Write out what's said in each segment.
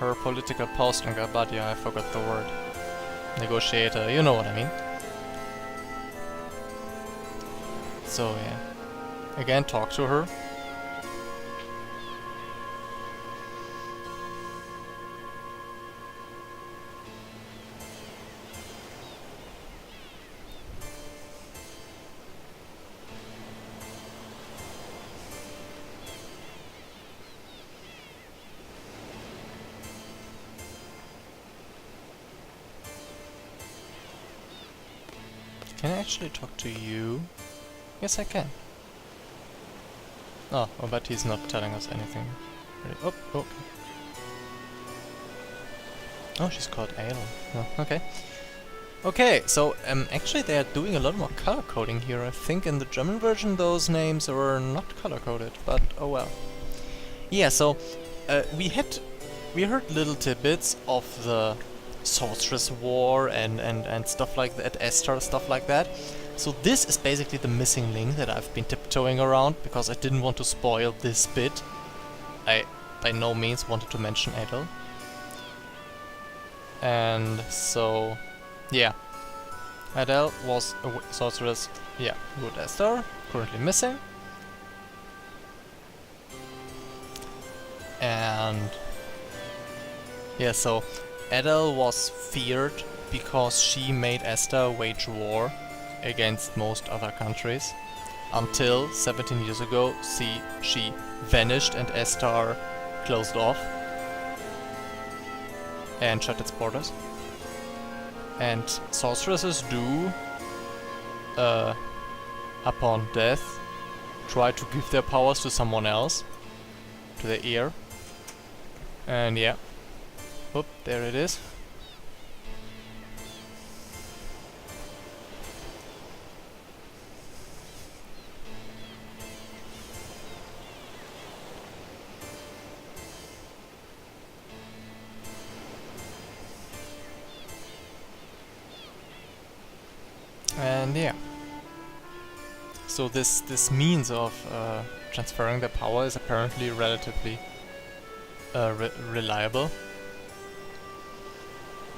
her political postlinger, but yeah, I forgot the word. Negotiator, you know what I mean. So yeah, again, talk to her. Can I actually talk to you? Yes, I can. Oh, but he's not telling us anything. Oh, okay. Oh, she's called Adel. Oh, okay. Okay, so actually they are doing a lot more color coding here. I think in the German version those names were not color coded, but oh well. Yeah, so we heard little tidbits of the Sorceress War and stuff like that, Esther, stuff like that. So this is basically the missing link that I've been tiptoeing around because I didn't want to spoil this bit. I by no means wanted to mention Adel. And so, yeah. Adel was a sorceress, yeah, good Esther, currently missing. And yeah, so Adel was feared because she made Esther wage war against most other countries until 17 years ago she vanished and Esther closed off and shut its borders. And sorceresses do, upon death, try to give their powers to someone else, to their heir. And yeah, oop, there it is. And yeah, so this means of transferring the power is apparently relatively reliable.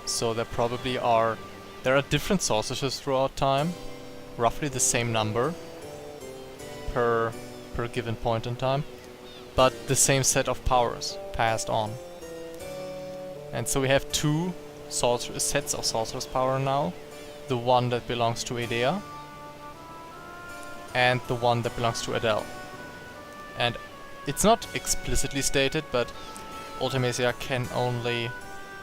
So there are different sorceresses throughout time, roughly the same number per given point in time, but the same set of powers passed on. And so we have two sets of sorceress power now. The one that belongs to Edea and the one that belongs to Adel. And it's not explicitly stated, but Ultimecia can only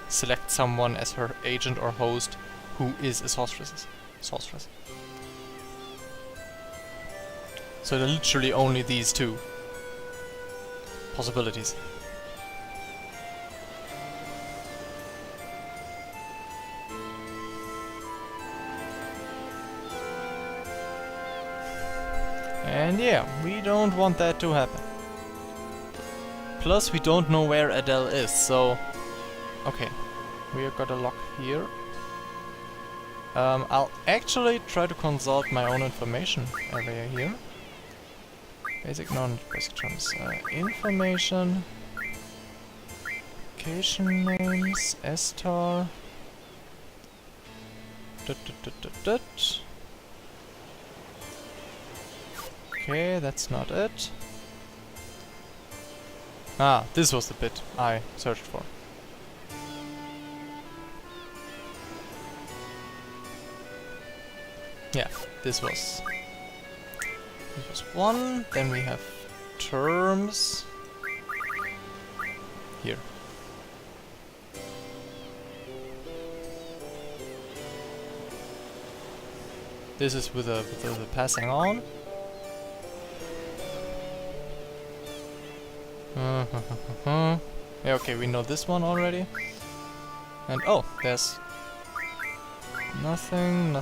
select someone as her agent or host who is a sorceress. So there are literally only these two possibilities. And yeah, we don't want that to happen. Plus we don't know where Adel is, so... Okay, we have got a lock here. I'll actually try to consult my own information area here. Basic knowledge, basic terms. Information. Location names, Estar. Okay, that's not it. Ah, this was the bit I searched for. Yeah, this was one. Then we have terms here. This is with the passing on. Yeah, okay, we know this one already. And oh, there's nothing.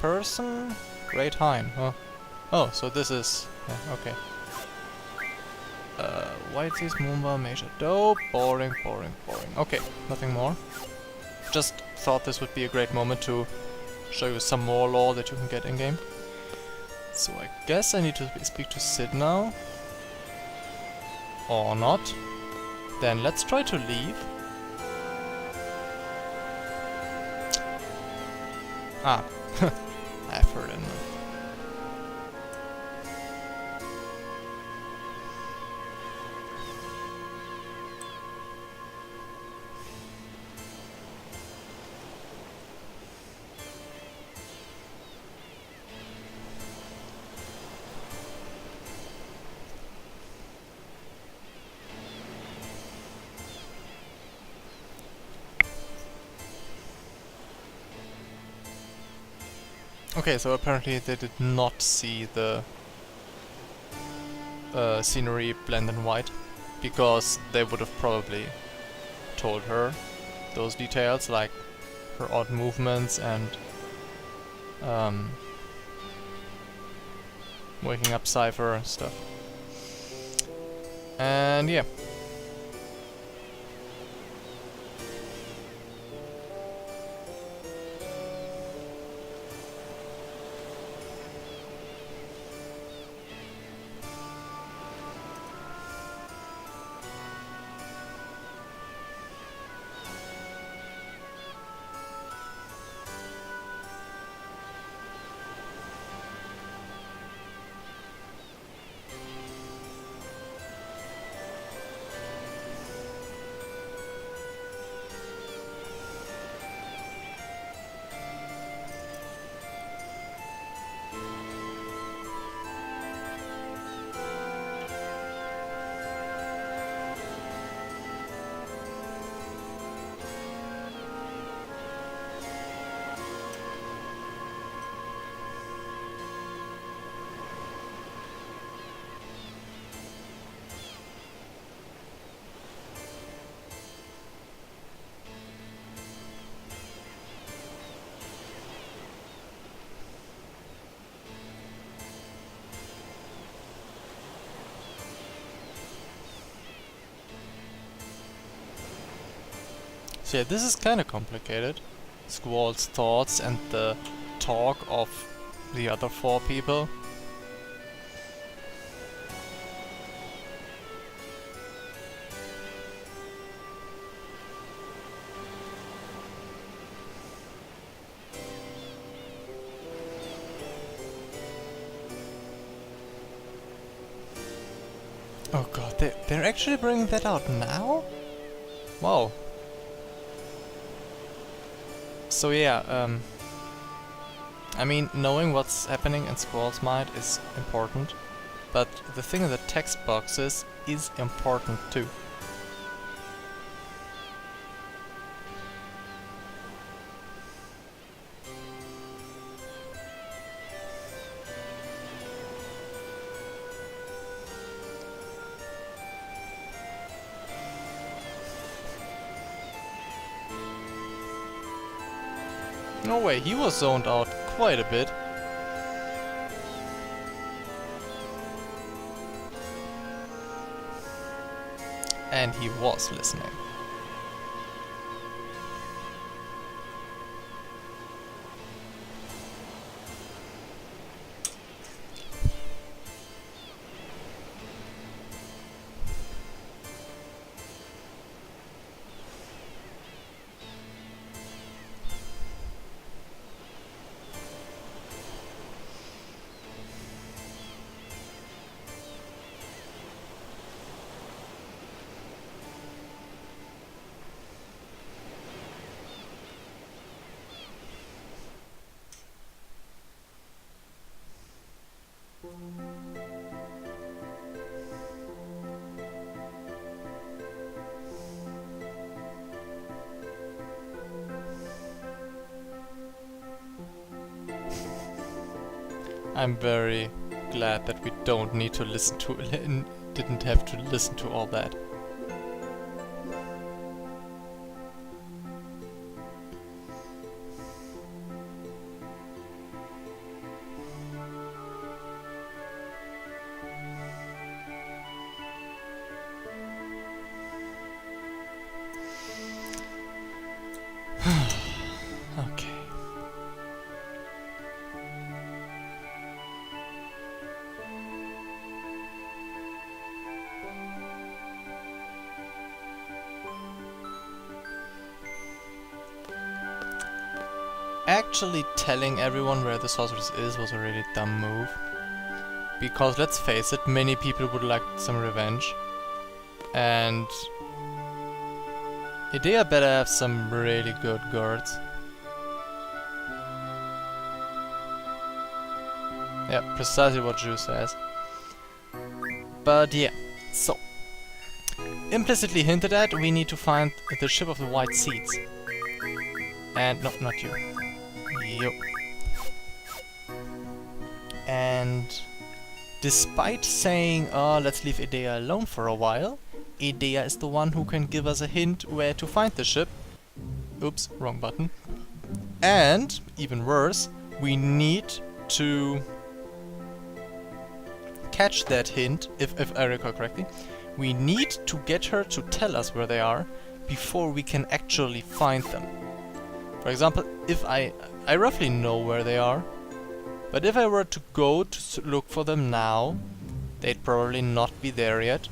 Person, Great Hein. Oh, so this is yeah, okay. White Seas, Moomba, Major Dope, boring. Okay, nothing more. Just thought this would be a great moment to show you some more lore that you can get in game. So I guess I need to speak to Sid now. Or not. Then let's try to leave. Ah, I've heard enough. Okay, so apparently they did not see the scenery blend in white, because they would have probably told her those details, like her odd movements and waking up Cypher stuff. And yeah. So yeah, this is kinda complicated. Squall's thoughts and the talk of the other 4 people. Oh god, they're actually bringing that out now? Wow. So yeah, I mean, knowing what's happening in Squall's mind is important, but the thing in the text boxes is important too. No way, he was zoned out quite a bit. And he was listening. I'm very glad that we don't need to listen to didn't have to listen to all that. Okay. actually telling everyone where the sorceress is was a really dumb move. Because let's face it, many people would like some revenge. And Idea better have some really good guards. Yeah, precisely what Drew says. But yeah, so implicitly hinted at, we need to find the ship of the white seeds. And no, not you. Yo. And despite saying, oh, let's leave Idea alone for a while, Idea is the one who can give us a hint where to find the ship. Oops, wrong button. And, even worse, we need to catch that hint, if I recall correctly. We need to get her to tell us where they are before we can actually find them. For example, if I roughly know where they are, but if I were to go to look for them now, they'd probably not be there yet,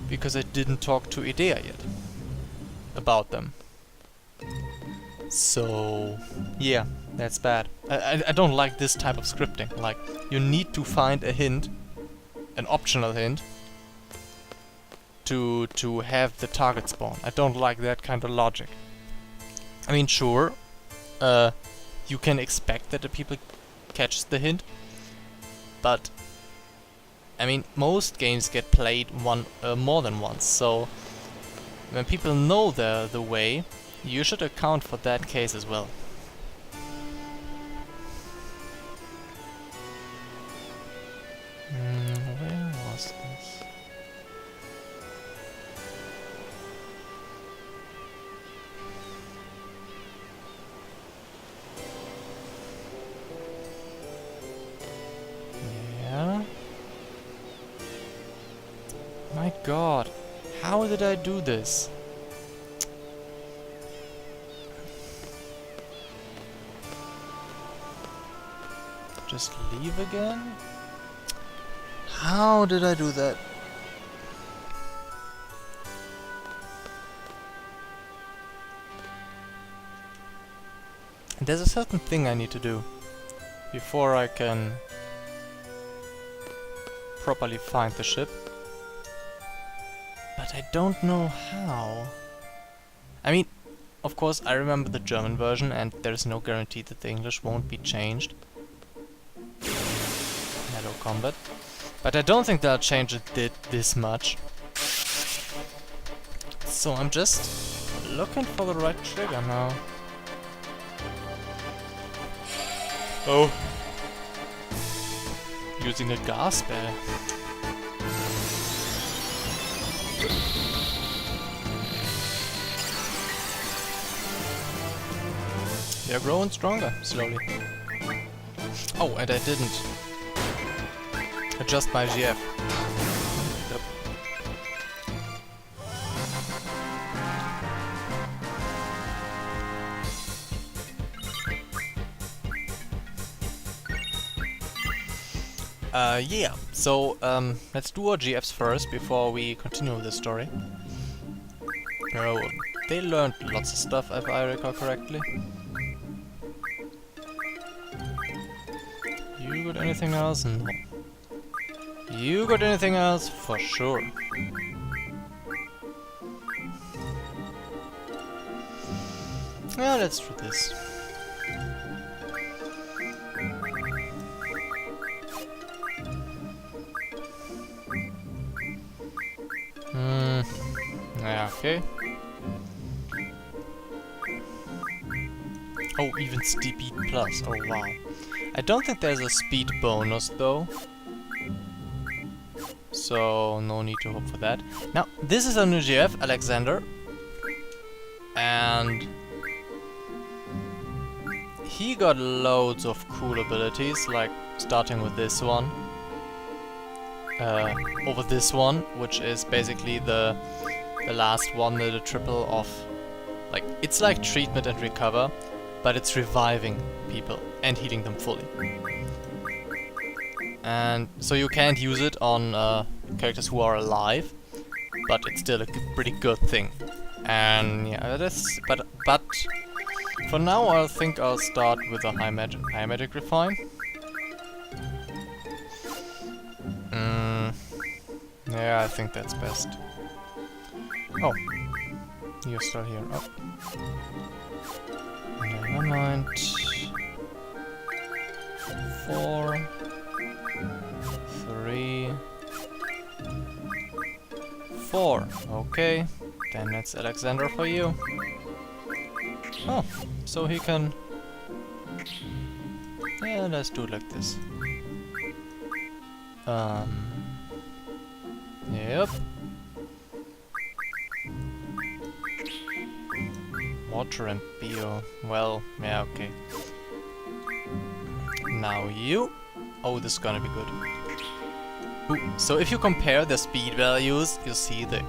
because I didn't talk to Idea yet about them. So, yeah, that's bad. I don't like this type of scripting. Like, you need to find a hint, an optional hint, to have the target spawn. I don't like that kind of logic. I mean, sure, you can expect that the people catch the hint, but I mean, most games get played more than once, so when people know the way, you should account for that case as well. Where was this? Yeah. My god, how did I do this? Just leave again? How did I do that? There's a certain thing I need to do before I can properly find the ship. But I don't know how. I mean, of course I remember the German version and there's no guarantee that the English won't be changed. Hello combat. But I don't think they'll change it this much. So I'm just looking for the right trigger now. Oh. Using a gas spell. They're growing stronger, slowly. Oh, and I didn't adjust my GF. Yep. Yeah, so let's do our GFs first before we continue with the story. Oh, they learned lots of stuff if I recall correctly. You got anything else? No. You got anything else? For sure. Yeah, let's do this. Yeah, okay. Oh, even speed plus. Oh, wow. I don't think there's a speed bonus, though. So, no need to hope for that. Now, this is our new GF, Alexander. And he got loads of cool abilities, like starting with this one. Over this one, which is basically the last one, the triple of... Like, it's like treatment and recover, but it's reviving people and healing them fully. And so you can't use it on characters who are alive, but it's still a pretty good thing. And yeah, that's... But For now, I think I'll start with a high magic refine. Yeah, I think that's best. Oh, you're still here. Oh. Never mind. 4, 3, 4. Okay, then it's Alexander for you. Oh, so he can... Yeah, let's do it like this. Yep. Water and bio. Well, yeah, okay. Now you. Oh, this is gonna be good. Ooh. So if you compare the speed values, you see the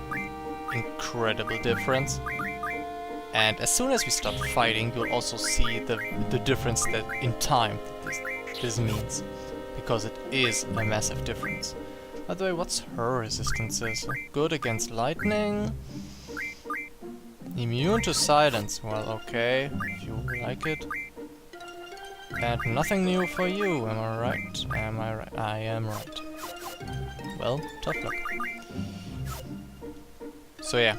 incredible difference. And as soon as we stop fighting, you'll also see the difference that in time this means. Because it is a massive difference. By the way, what's her resistances? Good against lightning. Immune to silence. Well, okay, if you like it. And nothing new for you, am I right? Am I right? I am right. Well, tough luck. So yeah.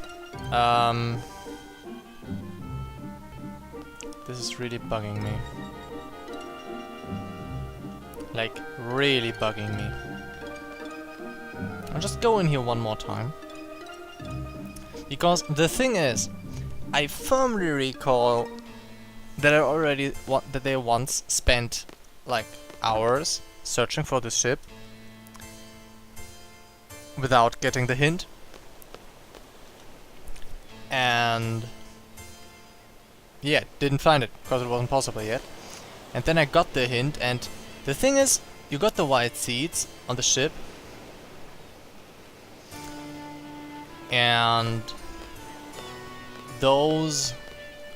This is really bugging me. Like, really bugging me. I'll just go in here one more time. Because the thing is, I firmly recall that they once spent like hours searching for the ship without getting the hint. And yeah, didn't find it because it wasn't possible yet. And then I got the hint, and the thing is, you got the white seeds on the ship, and those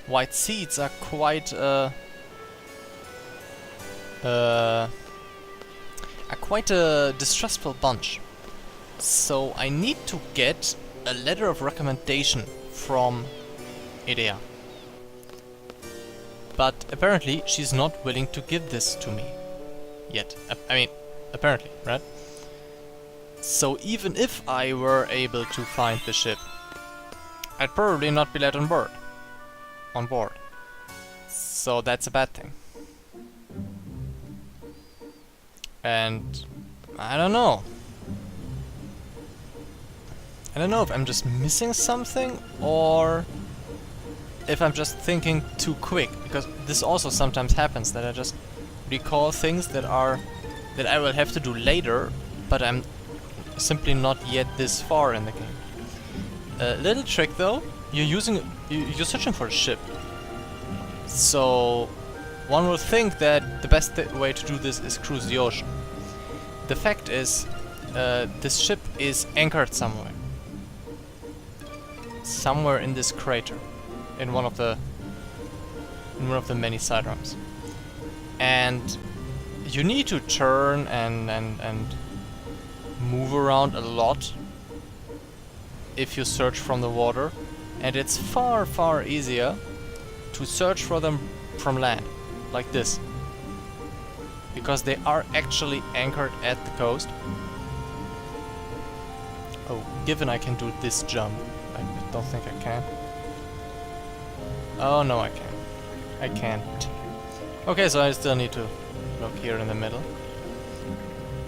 white seeds are quite a distrustful bunch. So I need to get a letter of recommendation from Idea. But apparently she's not willing to give this to me yet. I mean, apparently, right? So even if I were able to find the ship, I'd probably not be let on board. So that's a bad thing. And I don't know. I don't know if I'm just missing something or if I'm just thinking too quick, because this also sometimes happens, that I just recall things that I will have to do later, but I'm simply not yet this far in the game. Little trick though, you're searching for a ship. So one would think that the best way to do this is cruise the ocean. The fact is, this ship is anchored somewhere. Somewhere in this crater. In one of the many sidearms. And you need to turn and move around a lot if you search from the water, and it's far easier to search for them from land, like this, because they are actually anchored at the coast. Oh, given I can do this jump, I don't think I can. Oh no, I can. I can't. Okay, so I still need to look here in the middle.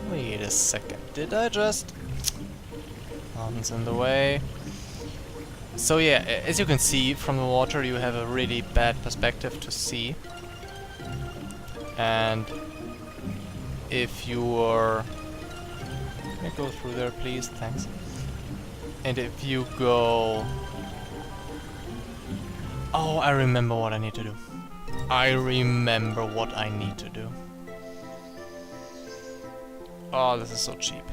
Wait a second, did I just... Mountain's in the way. So yeah, as you can see from the water, you have a really bad perspective to see. And if you were... Can I go through there, please? Thanks. And if you go... Oh, I remember what I need to do. I remember what I need to do. Oh, this is so cheap.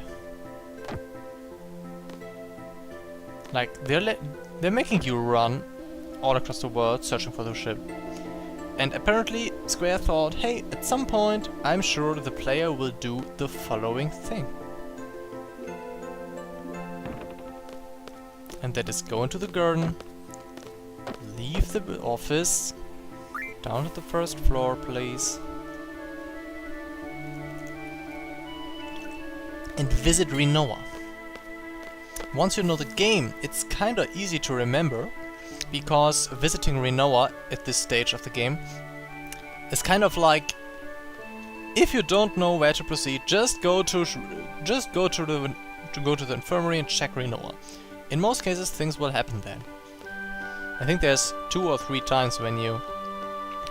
Like, they're making you run all across the world searching for the ship. And apparently Square thought, hey, at some point I'm sure the player will do the following thing. And that is go into the garden, leave the office, Down to the first floor, please. And visit Renoa. Once you know the game, it's kinda easy to remember, because visiting Renoa at this stage of the game is kind of like, if you don't know where to proceed, just go to the infirmary and check Renoa. In most cases, things will happen then. I think there's 2 or 3 times when you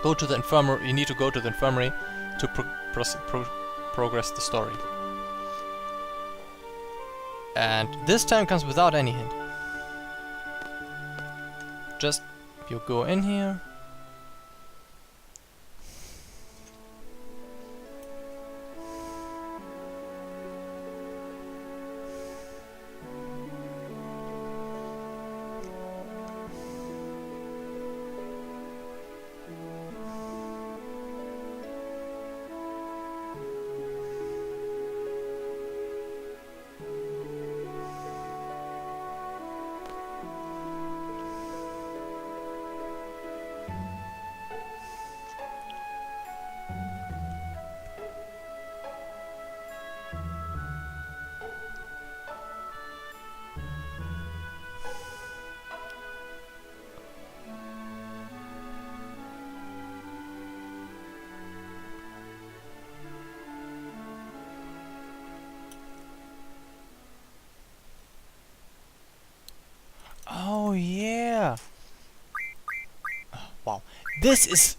go to the infirmary. You need to go to the infirmary to progress the story. And this time comes without any hint. Just you go in here. Oh yeah. Wow. This is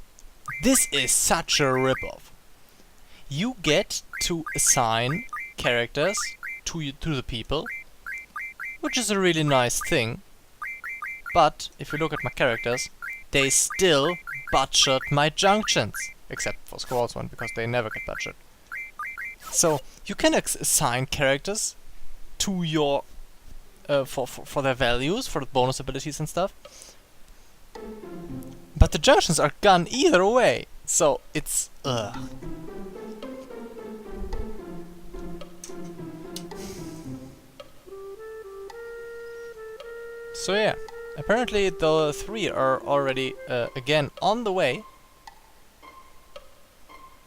such a ripoff. You get to assign characters to the people, which is a really nice thing. But if you look at my characters, they still butchered my junctions, except for Squall's one, because they never get butchered. So you can assign characters to your for their values, for the bonus abilities and stuff. But the junctions are gone either way, so it's ugh. So yeah, apparently the 3 are already again on the way.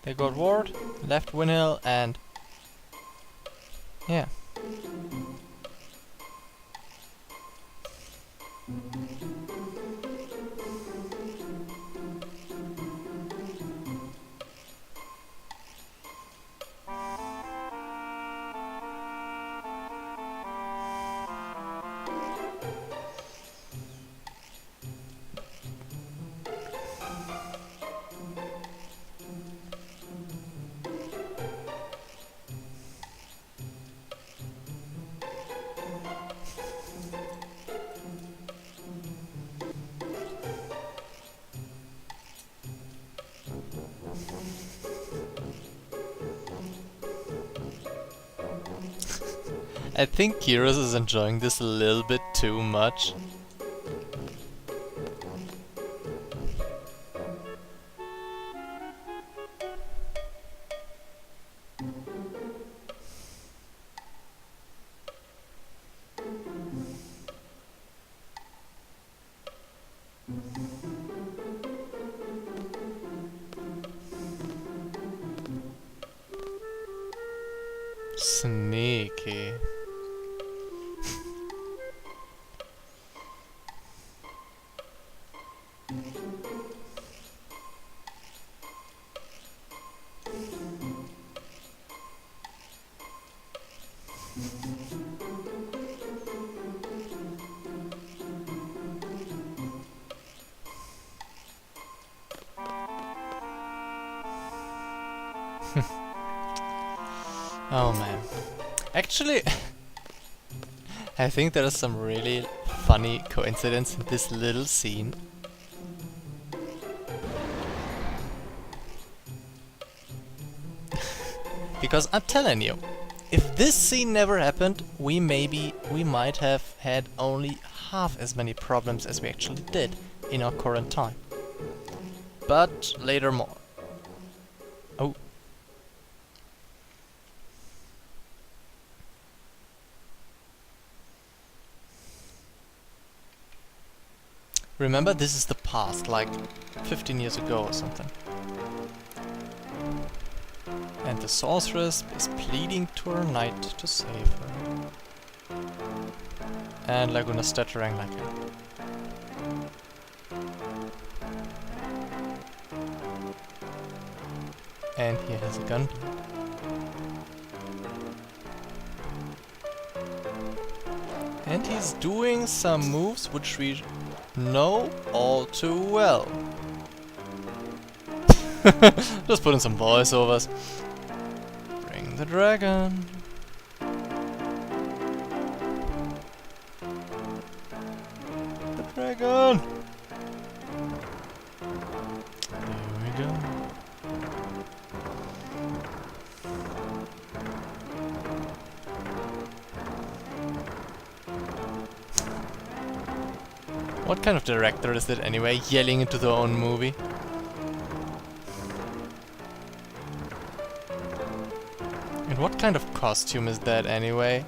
They got Ward, left Windhill, and yeah. I think Kyrus is enjoying this a little bit too much. Sneaky. Oh man. Actually, I think there is some really funny coincidence in this little scene. Because I'm telling you, if this scene never happened, we might have had only half as many problems as we actually did in our current time. But later more. Oh. Remember, this is the past, like 15 years ago or something. And the sorceress is pleading to her knight to save her. And Laguna stuttering like hell. And he has a gun. And he's doing some moves which we know all too well. Just put in some voiceovers. Bring the dragon. The dragon. There we go. What kind of director is that anyway, yelling into their own movie? And what kind of costume is that anyway?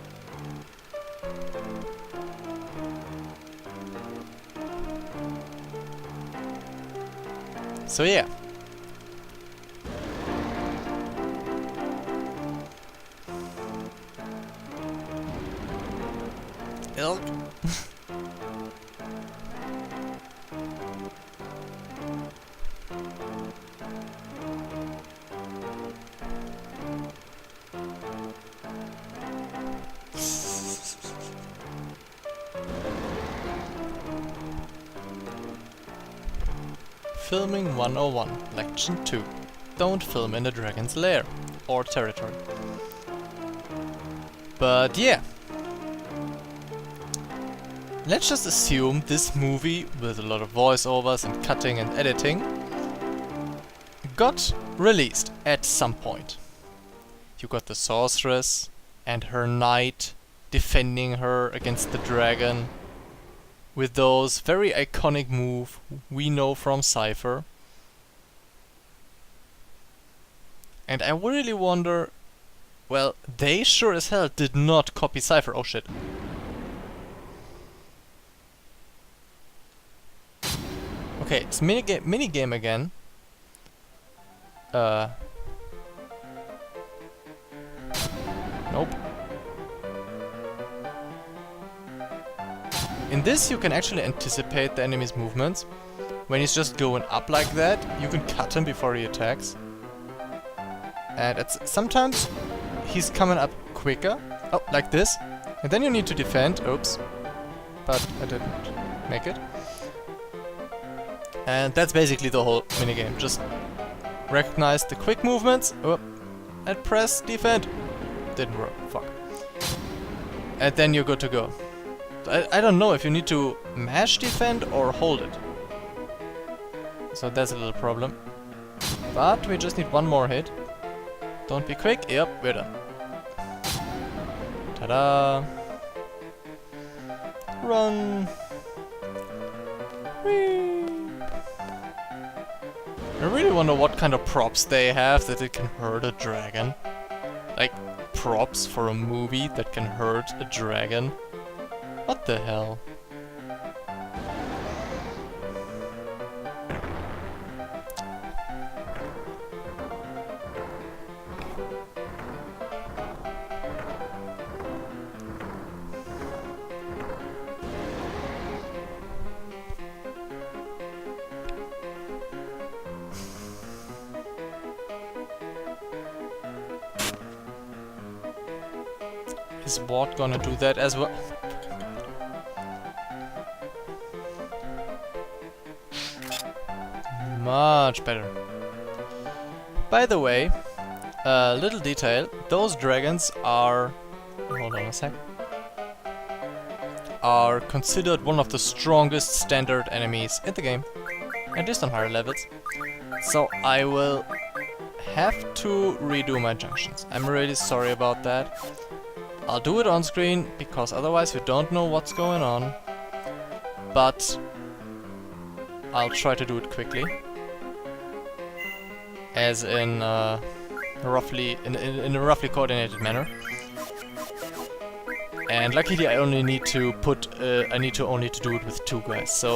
So yeah. Ilk. Filming 101, Lection 2. Don't film in the dragon's lair or territory. But yeah. Let's just assume this movie, with a lot of voiceovers and cutting and editing, got released at some point. You got the sorceress and her knight defending her against the dragon with those very iconic moves we know from Cypher. And I really wonder, well, they sure as hell did not copy Cypher. Oh shit. Okay, it's minigame again. Nope. In this you can actually anticipate the enemy's movements. When he's just going up like that, you can cut him before he attacks. And sometimes he's coming up quicker. Oh, like this. And then you need to defend. Oops. But I didn't make it. And that's basically the whole minigame. Just recognize the quick movements. Oh, and press defend. Didn't work. Fuck. And then you're good to go. I don't know if you need to mash defend or hold it. So that's a little problem. But we just need one more hit. Don't be quick. Yep, we're done. Ta-da! Run! Whee! I really wonder what kind of props they have that it can hurt a dragon. Like, props for a movie that can hurt a dragon. What the hell? Is Ward gonna do that as well? Much better. By the way, a little detail, those dragons are... hold on a sec. Are considered one of the strongest standard enemies in the game. At least on higher levels. So I will have to redo my junctions. I'm really sorry about that. I'll do it on screen, because otherwise you don't know what's going on. But I'll try to do it quickly. As in roughly in a roughly coordinated manner. And luckily I only need to put I need to only do it with 2 guys. So